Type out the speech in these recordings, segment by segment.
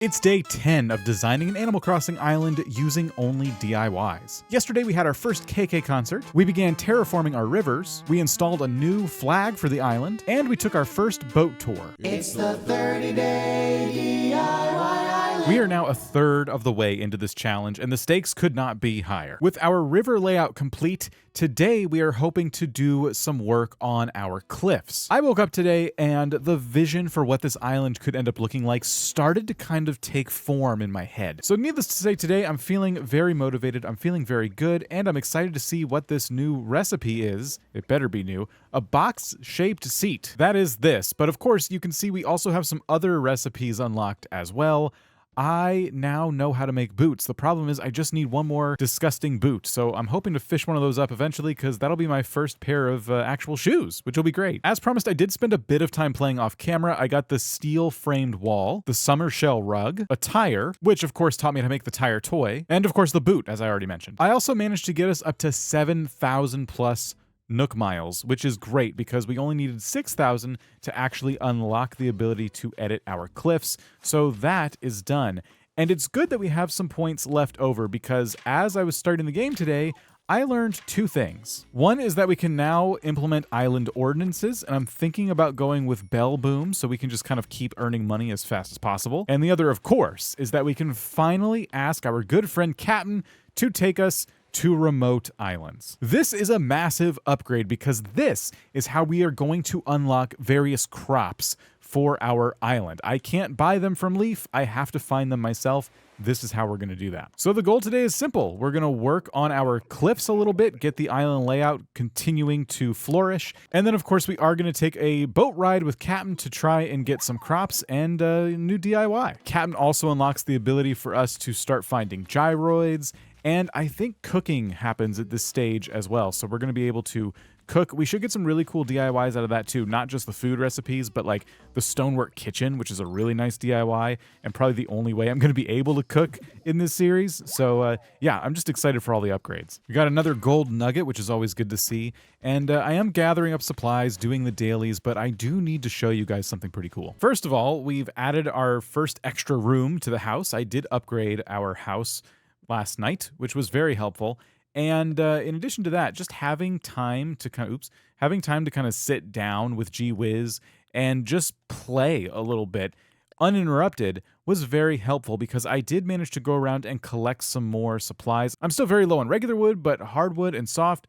It's day 10 of designing an Animal Crossing island using only DIYs. Yesterday we had our first KK concert, we began terraforming our rivers, we installed a new flag for the island, and we took our first boat tour. It's the 30-day DIY island. We are now a third of the way into this challenge, and the stakes could not be higher. With our river layout complete, today we are hoping to do some work on our cliffs. I woke up today and the vision for what this island could end up looking like started to kind of take form in my head. So needless to say, today I'm feeling very motivated, I'm feeling very good, and I'm excited to see what this new recipe is. It better be new. A box-shaped seat. That is this, but of course you can see we also have some other recipes unlocked as well. I now know how to make boots. The problem is I just need one more disgusting boot. So I'm hoping to fish one of those up eventually because that'll be my first pair of actual shoes, which will be great. As promised, I did spend a bit of time playing off camera. I got the steel framed wall, the summer shell rug, a tire, which of course taught me how to make the tire toy, and of course the boot, as I already mentioned. I also managed to get us up to 7,000 plus Nook miles, which is great because we only needed 6,000 to actually unlock the ability to edit our cliffs. So that is done. And it's good that we have some points left over because as I was starting the game today, I learned two things. One is that we can now implement island ordinances, and I'm thinking about going with Bell Boom so we can just kind of keep earning money as fast as possible. And the other, of course, is that we can finally ask our good friend Captain to take us to remote islands. This is a massive upgrade because this is how we are going to unlock various crops for our island. I can't buy them from Leaf, I have to find them myself. This is how we're gonna do that. So the goal today is simple. We're gonna work on our cliffs a little bit, get the island layout continuing to flourish, and then of course we are gonna take a boat ride with Captain to try and get some crops and new DIY. Captain also unlocks the ability for us to start finding gyroids, and I think cooking happens at this stage as well. So we're going to be able to cook. We should get some really cool DIYs out of that too. Not just the food recipes, but like the stonework kitchen, which is a really nice DIY and probably the only way I'm going to be able to cook in this series. So yeah, I'm just excited for all the upgrades. We got another gold nugget, which is always good to see. And I am gathering up supplies, doing the dailies, but I do need to show you guys something pretty cool. First of all, we've added our first extra room to the house. I did upgrade our house last night, which was very helpful. And in addition to that, just having time to kind of sit down with Gee Whiz and just play a little bit uninterrupted was very helpful because I did manage to go around and collect some more supplies. I'm still very low on regular wood, but hardwood and soft,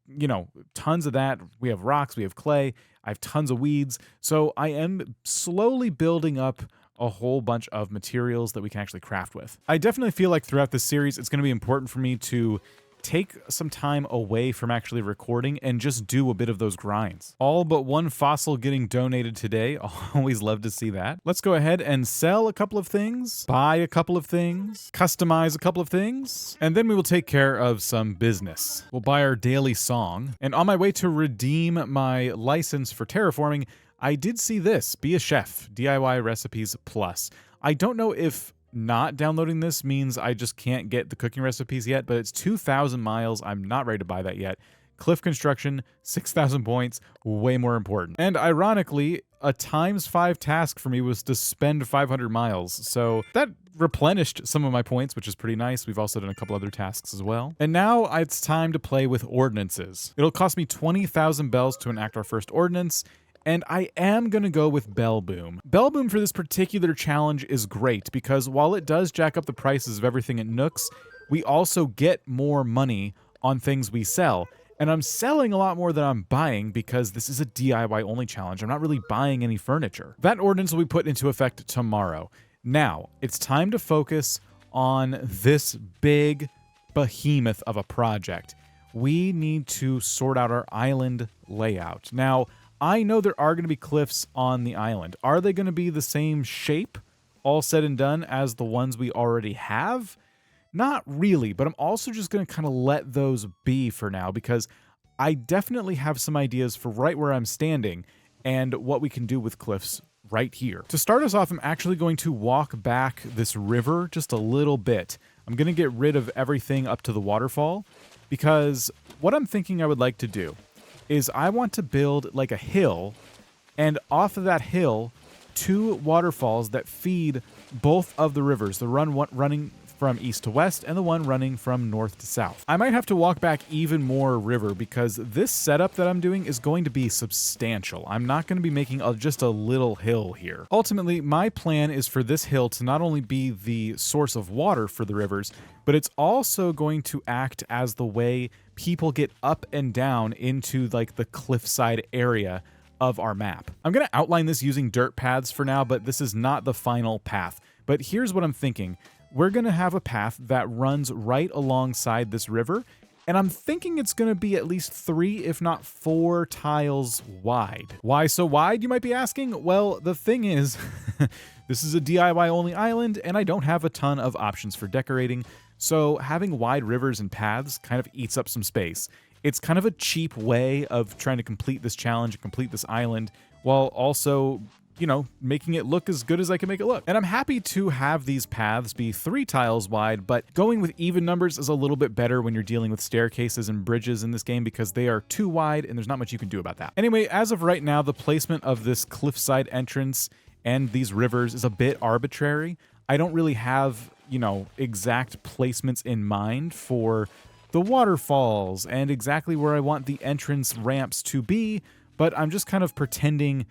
you know, tons of that. We have rocks, we have clay, I have tons of weeds. So I am slowly building up a whole bunch of materials that we can actually craft with. I definitely feel like throughout this series, it's going to be important for me to take some time away from actually recording and just do a bit of those grinds. All but one fossil getting donated today. Always love to see that. Let's go ahead and sell a couple of things, buy a couple of things, customize a couple of things, and then we will take care of some business. We'll buy our daily song. And on my way to redeem my license for terraforming, I did see this, Be a Chef, DIY Recipes Plus. I don't know if not downloading this means I just can't get the cooking recipes yet, but it's 2,000 miles. I'm not ready to buy that yet. Cliff construction, 6,000 points, way more important. And ironically, a ×5 task for me was to spend 500 miles. So that replenished some of my points, which is pretty nice. We've also done a couple other tasks as well. And now it's time to play with ordinances. It'll cost me 20,000 bells to enact our first ordinance. And I am going to go with Bell Boom. Bell Boom for this particular challenge is great because while it does jack up the prices of everything at Nooks, we also get more money on things we sell. And I'm selling a lot more than I'm buying because this is a DIY only challenge. I'm not really buying any furniture. That ordinance will be put into effect tomorrow. Now, it's time to focus on this big behemoth of a project. We need to sort out our island layout. Now, I know there are going to be cliffs on the island. Are they going to be the same shape, all said and done, as the ones we already have? Not really, but I'm also just going to kind of let those be for now because I definitely have some ideas for right where I'm standing and what we can do with cliffs right here. To start us off, I'm actually going to walk back this river just a little bit. I'm going to get rid of everything up to the waterfall because what I'm thinking I would like to do is I want to build like a hill, and off of that hill, 2 waterfalls that feed both of the rivers, the running from east to west and the one running from north to south. I might have to walk back even more river because this setup that I'm doing is going to be substantial. I'm not going to be making just a little hill here. Ultimately, my plan is for this hill to not only be the source of water for the rivers, but it's also going to act as the way people get up and down into like the cliffside area of our map. I'm going to outline this using dirt paths for now, but this is not the final path. But here's what I'm thinking. We're going to have a path that runs right alongside this river, and I'm thinking it's going to be at least 3, if not 4 tiles wide. Why so wide, you might be asking? Well, the thing is, this is a DIY only island, and I don't have a ton of options for decorating, so having wide rivers and paths kind of eats up some space. It's kind of a cheap way of trying to complete this challenge and complete this island, while also, you know, making it look as good as I can make it look. And I'm happy to have these paths be 3 tiles wide, but going with even numbers is a little bit better when you're dealing with staircases and bridges in this game because they are too wide and there's not much you can do about that. Anyway, as of right now, the placement of this cliffside entrance and these rivers is a bit arbitrary. I don't really have, you know, exact placements in mind for the waterfalls and exactly where I want the entrance ramps to be, but I'm just kind of pretending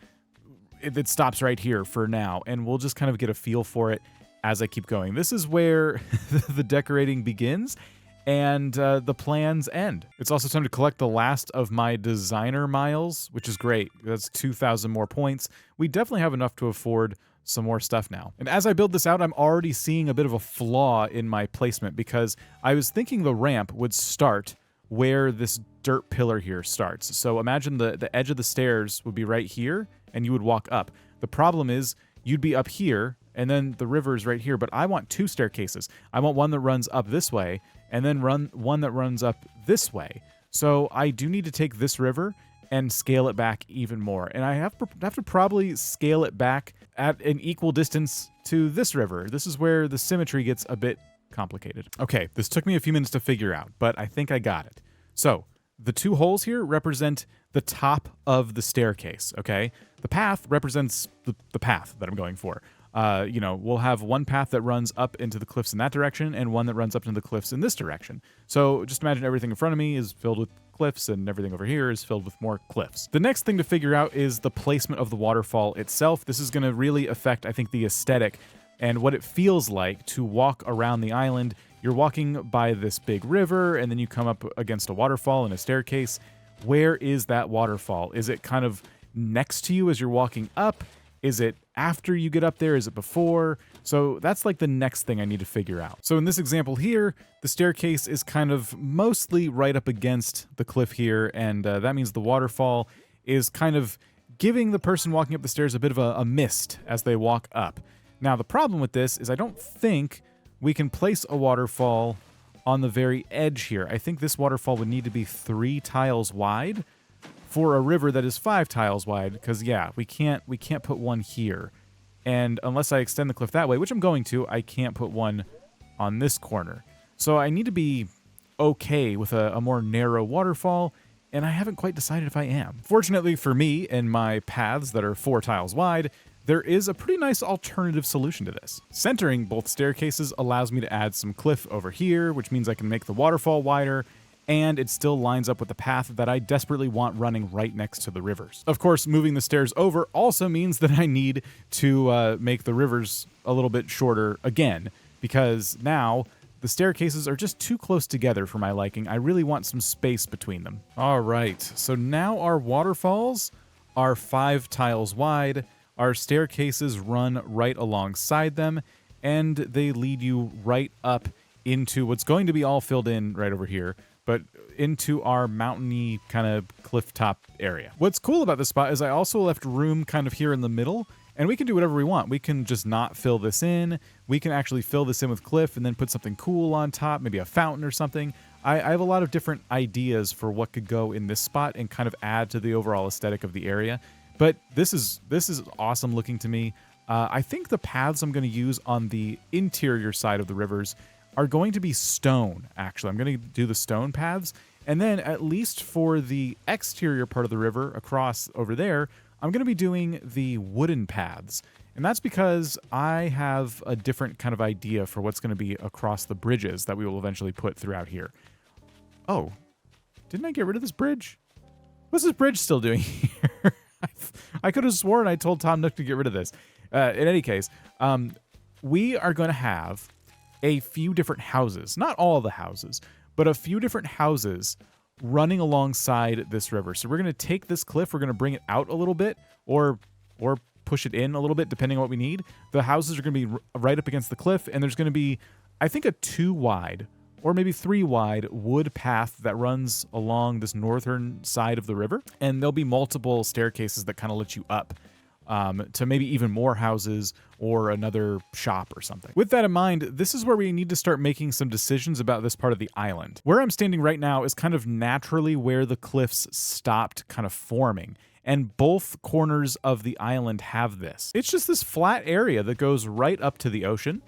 it stops right here for now, and we'll just kind of get a feel for it as I keep going. This is where the decorating begins and the plans end. It's also time to collect the last of my designer miles, which is great. That's 2,000 more points. We definitely have enough to afford some more stuff now. And as I build this out, I'm already seeing a bit of a flaw in my placement because I was thinking the ramp would start where this dirt pillar here starts. So imagine the edge of the stairs would be right here and you would walk up. The problem is you'd be up here and then the river is right here, but I want 2 staircases. I want one that runs up this way and then one that runs up this way. So I do need to take this river and scale it back even more. And I have to probably scale it back at an equal distance to this river. This is where the symmetry gets a bit complicated. Okay, this took me a few minutes to figure out, but I think I got it. So the 2 holes here represent the top of the staircase, okay? The path represents the path that I'm going for. You know, we'll have one path that runs up into the cliffs in that direction and one that runs up into the cliffs in this direction. So just imagine everything in front of me is filled with cliffs and everything over here is filled with more cliffs. The next thing to figure out is the placement of the waterfall itself. This is going to really affect, I think, the aesthetic and what it feels like to walk around the island. You're walking by this big river and then you come up against a waterfall and a staircase. Where is that waterfall? Is it kind of next to you as you're walking up? Is it after you get up there? Is it before? So that's like the next thing I need to figure out. So in this example here, the staircase is kind of mostly right up against the cliff here, and that means the waterfall is kind of giving the person walking up the stairs a bit of a mist as they walk up. Now the problem with this is I don't think we can place a waterfall on the very edge here. I think this waterfall would need to be 3 tiles wide for a river that is 5 tiles wide, because yeah, we can't put one here. And unless I extend the cliff that way, which I'm going to, I can't put one on this corner. So I need to be okay with a more narrow waterfall, and I haven't quite decided if I am. Fortunately for me and my paths that are 4 tiles wide, there is a pretty nice alternative solution to this. Centering both staircases allows me to add some cliff over here, which means I can make the waterfall wider, and it still lines up with the path that I desperately want running right next to the rivers. Of course, moving the stairs over also means that I need to make the rivers a little bit shorter again, because now the staircases are just too close together for my liking. I really want some space between them. All right, so now our waterfalls are 5 tiles wide. Our staircases run right alongside them, and they lead you right up into what's going to be all filled in right over here, but into our mountainy kind of cliff top area. What's cool about this spot is I also left room kind of here in the middle, and we can do whatever we want. We can just not fill this in. We can actually fill this in with cliff and then put something cool on top, maybe a fountain or something. I have a lot of different ideas for what could go in this spot and kind of add to the overall aesthetic of the area. But this is awesome looking to me. I think the paths I'm going to use on the interior side of the rivers are going to be stone, actually. I'm going to do the stone paths. And then at least for the exterior part of the river across over there, I'm going to be doing the wooden paths. And that's because I have a different kind of idea for what's going to be across the bridges that we will eventually put throughout here. Oh, didn't I get rid of this bridge? What's this bridge still doing here? I could have sworn I told Tom Nook to get rid of this. In any case, we are going to have a few different houses, not all the houses, but a few different houses running alongside this river. So we're going to take this cliff, we're going to bring it out a little bit, or push it in a little bit, depending on what we need. The houses are going to be right up against the cliff, and there's going to be, I think, a 2 wide or maybe 3 wide wood path that runs along this northern side of the river. And there'll be multiple staircases that kind of let you up to maybe even more houses or another shop or something. With that in mind, this is where we need to start making some decisions about this part of the island. Where I'm standing right now is kind of naturally where the cliffs stopped kind of forming. And both corners of the island have this. It's just this flat area that goes right up to the ocean.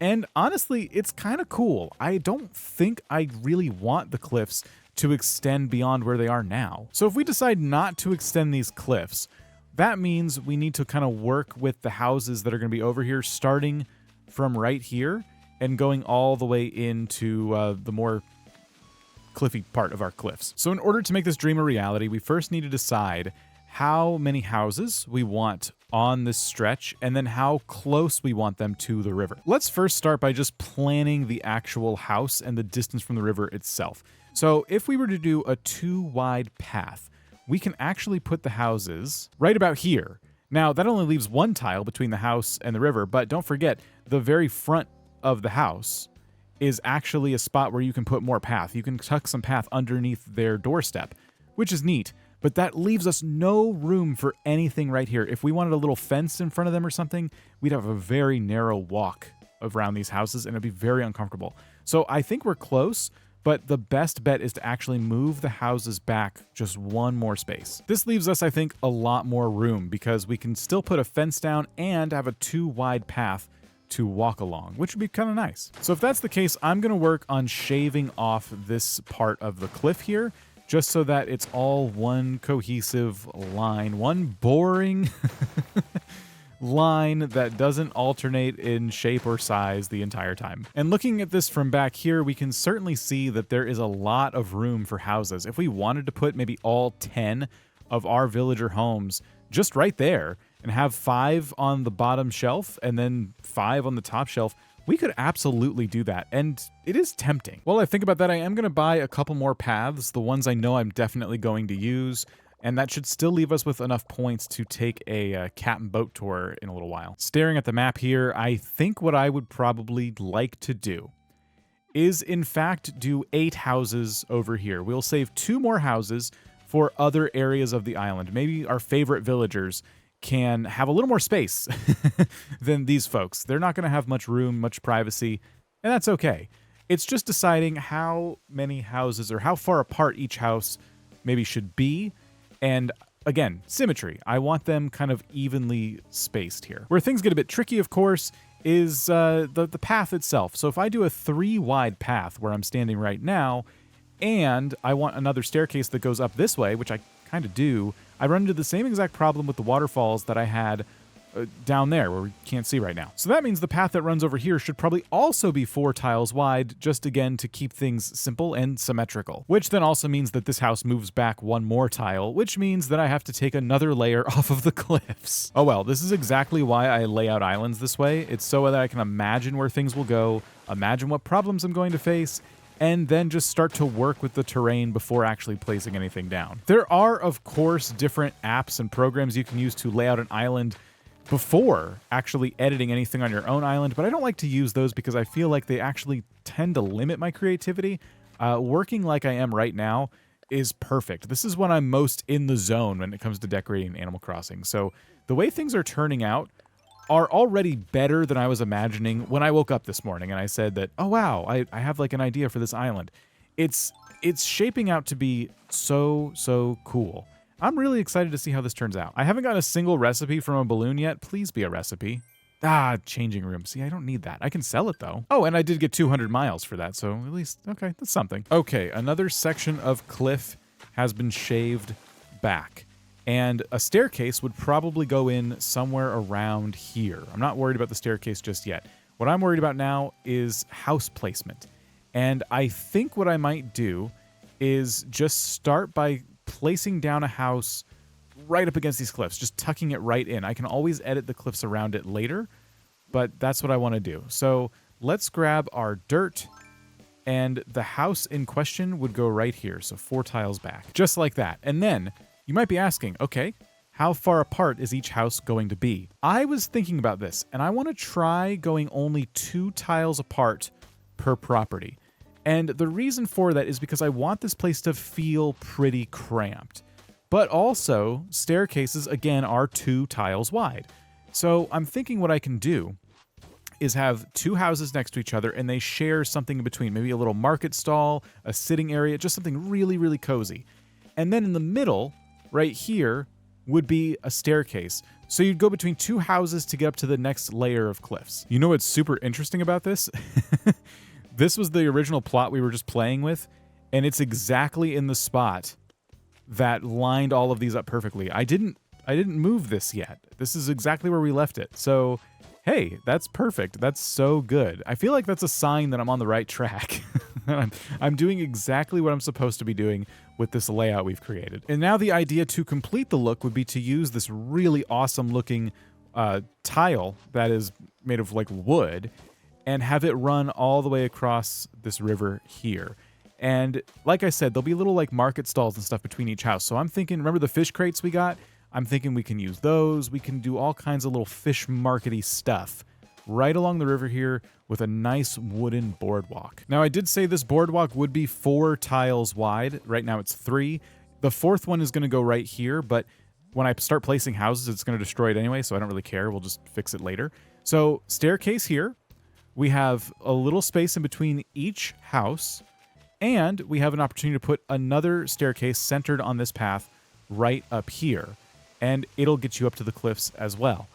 And honestly, it's kind of cool. I don't think I really want the cliffs to extend beyond where they are now. So if we decide not to extend these cliffs, that means we need to kind of work with the houses that are going to be over here, starting from right here and going all the way into the more cliffy part of our cliffs. So in order to make this dream a reality, we first need to decide how many houses we want on this stretch and then how close we want them to the river. Let's first start by just planning the actual house and the distance from the river itself. So if we were to do a 2 wide path, we can actually put the houses right about here. Now, that only leaves 1 tile between the house and the river, but don't forget, the very front of the house is actually a spot where you can put more path. You can tuck some path underneath their doorstep, which is neat, but that leaves us no room for anything right here. If we wanted a little fence in front of them or something, we'd have a very narrow walk around these houses, and it'd be very uncomfortable. So I think we're close, but the best bet is to actually move the houses back just 1 more space. This leaves us, I think, a lot more room because we can still put a fence down and have a 2 wide path to walk along, which would be kind of nice. So if that's the case, I'm going to work on shaving off this part of the cliff here, just so that it's all one cohesive line, one boring line that doesn't alternate in shape or size the entire time. And looking at this from back here, we can certainly see that there is a lot of room for houses. If we wanted to put maybe all 10 of our villager homes just right there and have 5 on the bottom shelf and then 5 on the top shelf, we could absolutely do that, and it is tempting. While I think about that, I am going to buy a couple more paths, the ones I know I'm definitely going to use, and that should still leave us with enough points to take a cat and boat tour in a little while. Staring at the map here, I think what I would probably like to do is, in fact, do 8 houses over here. We'll save 2 more houses for other areas of the island. Maybe our favorite villagers can have a little more space than these folks. They're not going to have much room, much privacy, and that's okay. It's just deciding how many houses or how far apart each house maybe should be. And again, symmetry. I want them kind of evenly spaced here. Where things get a bit tricky, of course, is the path itself. So if I do a 3 wide path where I'm standing right now, and I want another staircase that goes up this way, which I kind of do, I run into the same exact problem with the waterfalls that I had down there where we can't see right now. So that means the path that runs over here should probably also be 4 tiles wide, just again to keep things simple and symmetrical. Which then also means that this house moves back 1 more tile, which means that I have to take another layer off of the cliffs. Oh well, this is exactly why I lay out islands this way. It's so that I can imagine where things will go, imagine what problems I'm going to face, and then just start to work with the terrain before actually placing anything down. There are, of course, different apps and programs you can use to lay out an island before actually editing anything on your own island, but I don't like to use those because I feel like they actually tend to limit my creativity. Working like I am right now is perfect. This is when I'm most in the zone when it comes to decorating Animal Crossing. So the way things are turning out are already better than I was imagining when I woke up this morning and I said that, oh wow, I have like an idea for this island. It's shaping out to be so cool. I'm really excited to see how this turns out. I haven't got a single recipe from a balloon yet. Please be a recipe. Changing room. See, I don't need that. I can sell it though. Oh, and I did get 200 miles for that, so at least, okay, that's something. Okay, another section of cliff has been shaved back. And a staircase would probably go in somewhere around here. I'm not worried about the staircase just yet. What I'm worried about now is house placement. And I think what I might do is just start by placing down a house right up against these cliffs, just tucking it right in. I can always edit the cliffs around it later, but that's what I want to do. So let's grab our dirt, and the house in question would go right here. So 4 tiles back, just like that. And then you might be asking, okay, how far apart is each house going to be? I was thinking about this, and I want to try going only 2 tiles apart per property. And the reason for that is because I want this place to feel pretty cramped. But also, staircases, again, are 2 tiles wide. So I'm thinking what I can do is have 2 houses next to each other, and they share something in between. Maybe a little market stall, a sitting area, just something really, really cozy. And then in the middle, right here, would be a staircase. So you'd go between 2 houses to get up to the next layer of cliffs. You know what's super interesting about this? This was the original plot we were just playing with, and it's exactly in the spot that lined all of these up perfectly. I didn't move this yet. This is exactly where we left it. So, hey, that's perfect. That's so good. I feel like that's a sign that I'm on the right track. I'm doing exactly what I'm supposed to be doing with this layout we've created. And now the idea to complete the look would be to use this really awesome looking tile that is made of like wood and have it run all the way across this river here. And like I said, there'll be little like market stalls and stuff between each house. So I'm thinking, remember the fish crates we got? I'm thinking we can use those. We can do all kinds of little fish markety stuff right along the river here with a nice wooden boardwalk. Now, I did say this boardwalk would be 4 tiles wide. Right now it's 3. The 4th one is going to go right here, but when I start placing houses, it's going to destroy it anyway, so I don't really care. We'll just fix it later. So staircase here. We have a little space in between each house. And we have an opportunity to put another staircase centered on this path right up here. And it'll get you up to the cliffs as well.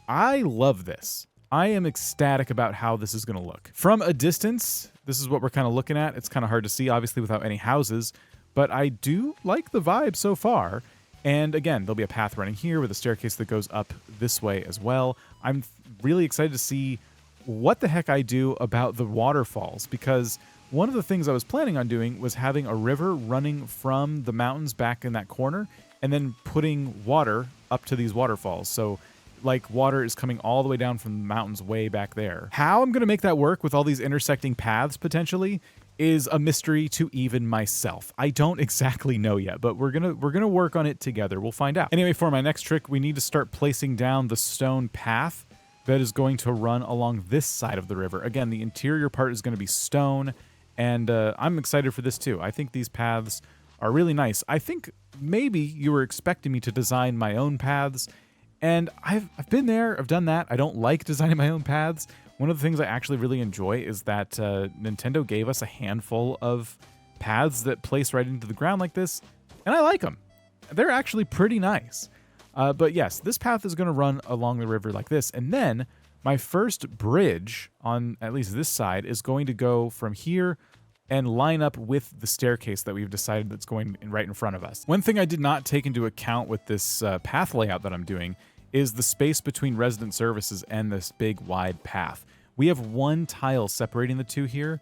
I love this. I am ecstatic about how this is going to look. From a distance, this is what we're kind of looking at. It's kind of hard to see, obviously, without any houses. But I do like the vibe so far. And again, there'll be a path running here with a staircase that goes up this way as well. I'm really excited to see what the heck I do about the waterfalls, because one of the things I was planning on doing was having a river running from the mountains back in that corner and then putting water up to these waterfalls. So like water is coming all the way down from the mountains way back there. How I'm going to make that work with all these intersecting paths potentially is a mystery to even myself. I don't exactly know yet, but we're going to work on it together. We'll find out. Anyway, for my next trick, we need to start placing down the stone path that is going to run along this side of the river. Again, the interior part is going to be stone. And I'm excited for this too. I think these paths are really nice. I think maybe you were expecting me to design my own paths, and I've been there, I've done that. I don't like designing my own paths. One of the things I actually really enjoy is that Nintendo gave us a handful of paths that place right into the ground like this, and I like them. They're actually pretty nice. But yes, this path is going to run along the river like this, and then my first bridge on at least this side is going to go from here and line up with the staircase that we've decided that's going right in front of us. One thing I did not take into account with this path layout that I'm doing is the space between resident services and this big wide path. We have 1 tile separating the 2 here.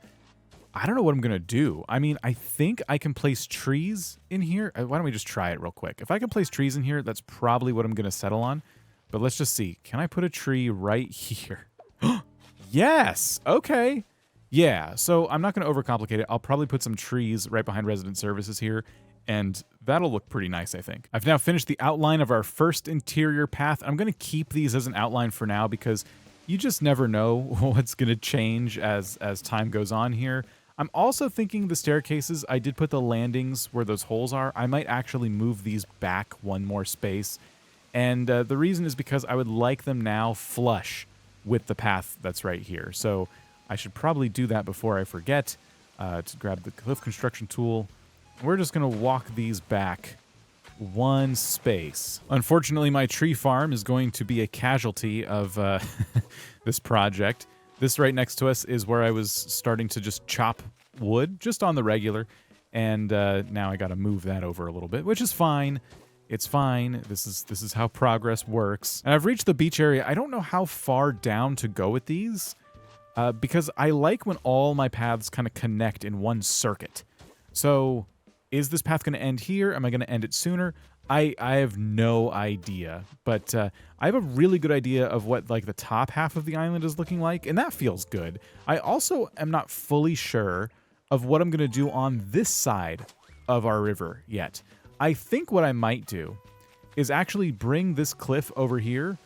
I don't know what I'm going to do. I mean, I think I can place trees in here. Why don't we just try it real quick? If I can place trees in here, that's probably what I'm going to settle on. But let's just see. Can I put a tree right here? Yes. Okay. Yeah. So I'm not going to overcomplicate it. I'll probably put some trees right behind resident services here, and that'll look pretty nice, I think. I've now finished the outline of our first interior path. I'm going to keep these as an outline for now because you just never know what's going to change as time goes on here. I'm also thinking the staircases, I did put the landings where those holes are. I might actually move these back 1 more space. And the reason is because I would like them now flush with the path that's right here. So I should probably do that before I forget to grab the cliff construction tool. We're just going to walk these back 1 space. Unfortunately, my tree farm is going to be a casualty of this project. This right next to us is where I was starting to just chop wood, just on the regular. And now I got to move that over a little bit, which is fine. It's fine. This is how progress works. And I've reached the beach area. I don't know how far down to go with these because I like when all my paths kind of connect in one circuit. So is this path going to end here? Am I going to end it sooner? I have no idea, but I have a really good idea of what like the top half of the island is looking like, and that feels good. I also am not fully sure of what I'm going to do on this side of our river yet. I think what I might do is actually bring this cliff over here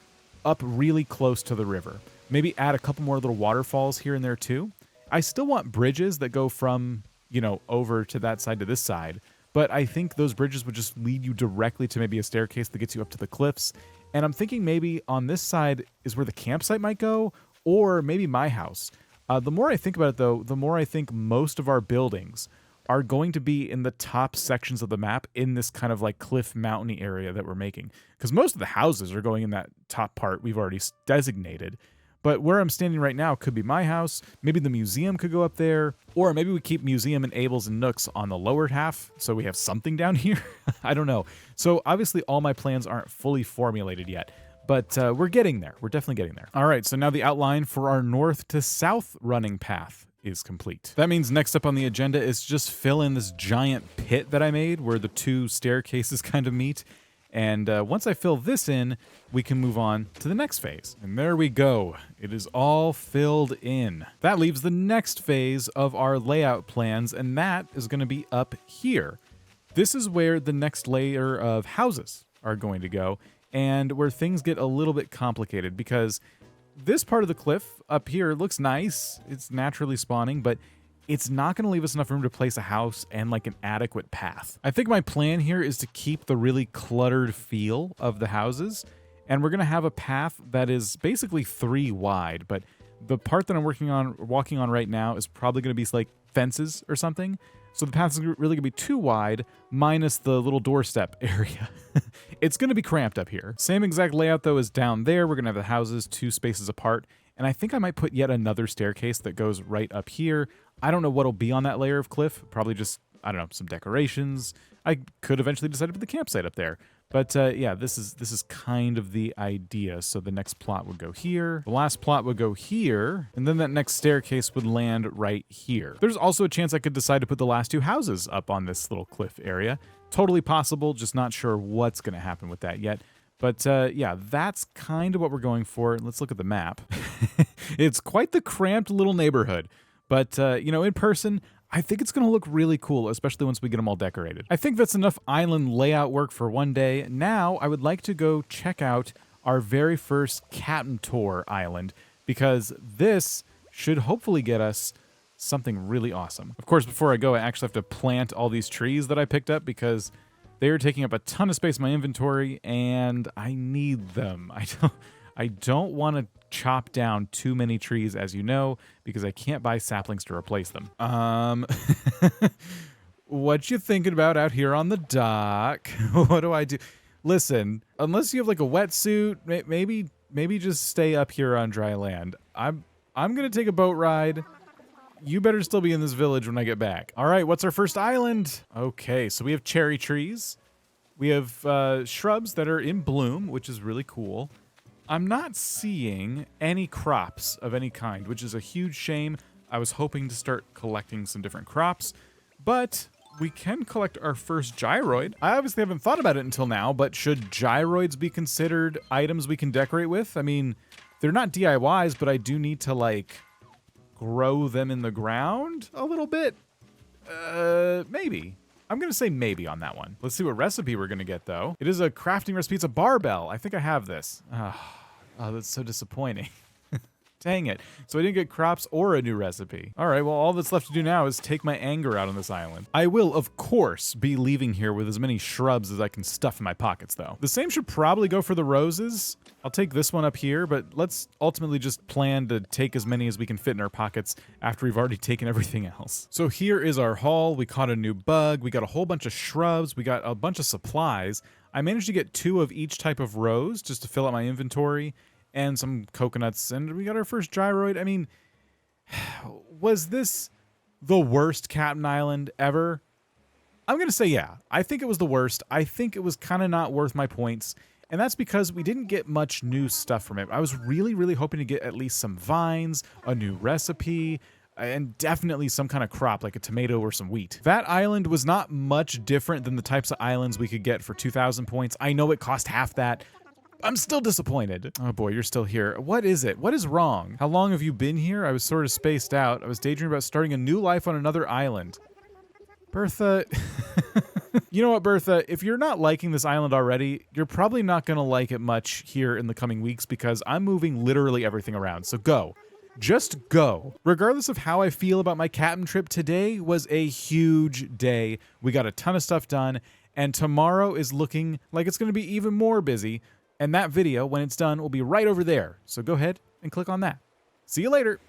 up really close to the river. Maybe add a couple more little waterfalls here and there too. I still want bridges that go from, you know, over to that side to this side, but I think those bridges would just lead you directly to maybe a staircase that gets you up to the cliffs. And I'm thinking maybe on this side is where the campsite might go, or maybe my house. The more I think about it though, the more I think most of our buildings are going to be in the top sections of the map in this kind of like cliff mountainy area that we're making. Because most of the houses are going in that top part we've already designated. But where I'm standing right now could be my house. Maybe the museum could go up there. Or maybe we keep museum and Abel's and Nooks on the lower half so we have something down here. I don't know. So obviously all my plans aren't fully formulated yet. But we're getting there. We're definitely getting there. All right, so now the outline for our north to south running path is complete. That means next up on the agenda is just fill in this giant pit that I made where the two staircases kind of meet. And once I fill this in, we can move on to the next phase. And there we go. It is all filled in. That leaves the next phase of our layout plans, and that is going to be up here. This is where the next layer of houses are going to go, and where things get a little bit complicated because this part of the cliff up here looks nice. It's naturally spawning, but it's not going to leave us enough room to place a house and like an adequate path. I think my plan here is to keep the really cluttered feel of the houses, and we're going to have a path that is basically 3 wide, but the part that I'm walking on right now is probably going to be like fences or something. So the path is really going to be 2 wide minus the little doorstep area. It's going to be cramped up here. Same exact layout though as down there. We're going to have the houses 2 spaces apart. And I think I might put yet another staircase that goes right up here. I don't know what'll be on that layer of cliff. Probably just, I don't know, some decorations. I could eventually decide to put the campsite up there. But yeah, this is kind of the idea. So the next plot would go here. The last plot would go here. And then that next staircase would land right here. There's also a chance I could decide to put the last 2 houses up on this little cliff area. Totally possible, just not sure what's going to happen with that yet. But yeah, that's kind of what we're going for. Let's look at the map. It's quite the cramped little neighborhood. But, you know, in person, I think it's going to look really cool, especially once we get them all decorated. I think that's enough island layout work for one day. Now, I would like to go check out our very first Captain Tour island, because this should hopefully get us something really awesome. Of course, before I go, I actually have to plant all these trees that I picked up because they are taking up a ton of space in my inventory, and I need them. I don't want to chop down too many trees, as you know, because I can't buy saplings to replace them. What you thinking about out here on the dock? What do I do? Listen, unless you have like a wetsuit, maybe just stay up here on dry land. I'm gonna take a boat ride. You better still be in this village when I get back. All right, what's our first island? Okay, so we have cherry trees. We have shrubs that are in bloom, which is really cool. I'm not seeing any crops of any kind, which is a huge shame. I was hoping to start collecting some different crops, but we can collect our first gyroid. I obviously haven't thought about it until now, but should gyroids be considered items we can decorate with? I mean, they're not DIYs, but I do need to like grow them in the ground a little bit. Maybe. I'm going to say maybe on that one. Let's see what recipe we're going to get, though. It is a crafting recipe. It's a barbell. I think I have this. Oh, that's so disappointing. Dang it. So I didn't get crops or a new recipe. All right, well, all that's left to do now is take my anger out on this island. I will, of course, be leaving here with as many shrubs as I can stuff in my pockets, though. The same should probably go for the roses. I'll take this one up here, but let's ultimately just plan to take as many as we can fit in our pockets after we've already taken everything else. So here is our haul. We caught a new bug. We got a whole bunch of shrubs. We got a bunch of supplies. I managed to get 2 of each type of rose just to fill out my inventory, and some coconuts, and we got our first gyroid. I mean, was this the worst Captain Island ever? I'm going to say yeah. I think it was the worst. I think it was kind of not worth my points. And that's because we didn't get much new stuff from it. I was really hoping to get at least some vines, a new recipe, and definitely some kind of crop like a tomato or some wheat. That island was not much different than the types of islands we could get for 2,000 points. I know it cost half that. I'm still disappointed. Oh boy, you're still here. What is it? What is wrong? How long have you been here? I was sort of spaced out. I was daydreaming about starting a new life on another island. Bertha... You know what, Bertha? If you're not liking this island already, you're probably not going to like it much here in the coming weeks because I'm moving literally everything around. So go. Just go. Regardless of how I feel about my cabin trip, today was a huge day. We got a ton of stuff done, and tomorrow is looking like it's going to be even more busy. And that video, when it's done, will be right over there. So go ahead and click on that. See you later.